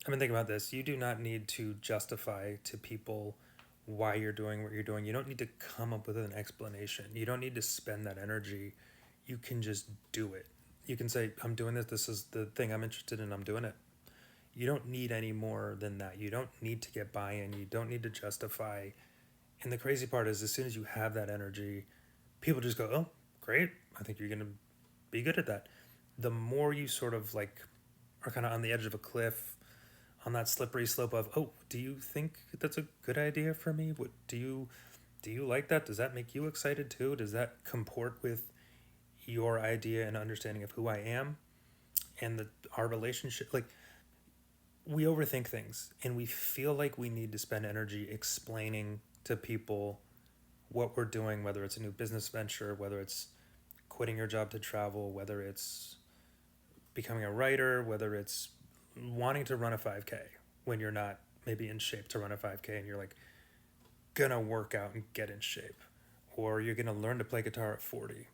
I've been thinking about this. You do not need to justify to people why you're doing what you're doing. You don't need to come up with an explanation. You don't need to spend that energy. You can just do it. You can say, I'm doing this. This is the thing I'm interested in. I'm doing it. You don't need any more than that. You don't need to get buy in. You don't need to justify. And the crazy part is, as soon as you have that energy, people just go, oh, great. I think you're going to be good at that. The more you sort of like are kind of on the edge of a cliff, on that slippery slope of, oh, do you think that's a good idea for me? What do you like that? Does that make you excited too? Does that comport with your idea and understanding of who I am and our relationship? Like, we overthink things and we feel like we need to spend energy explaining to people what we're doing, whether it's a new business venture, whether it's quitting your job to travel, whether it's becoming a writer, whether it's wanting to run a 5K when you're not maybe in shape to run a 5K and you're like gonna work out and get in shape, or you're gonna learn to play guitar at 40.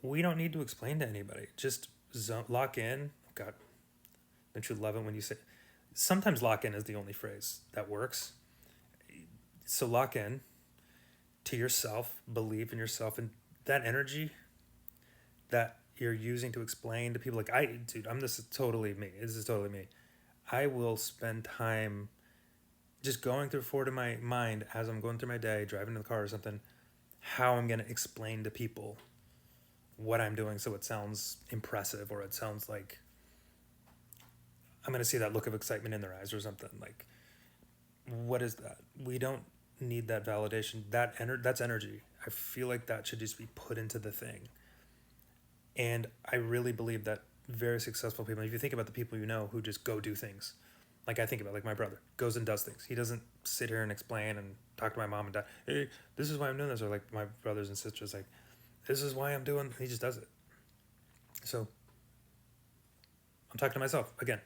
We don't need to explain to anybody. Just lock in. God, don't you love it when you say? Sometimes lock in is the only phrase that works. So lock in to yourself, believe in yourself, and that energy that you're using to explain to people. Like, dude, this is totally me. This is totally me. I will spend time just going through forward in my mind as I'm going through my day, driving in the car or something, how I'm going to explain to people what I'm doing so it sounds impressive, or it sounds like I'm going to see that look of excitement in their eyes or something. Like, what is that? We don't need that validation. That's energy. I feel like that should just be put into the thing. And I really believe that very successful people, if you think about the people you know who just go do things, like I think about, like my brother goes and does things. He doesn't sit here and explain and talk to my mom and dad, hey, this is why I'm doing this. Or like my brothers and sisters, like, this is why I'm doing, he just does it. So I'm talking to myself again.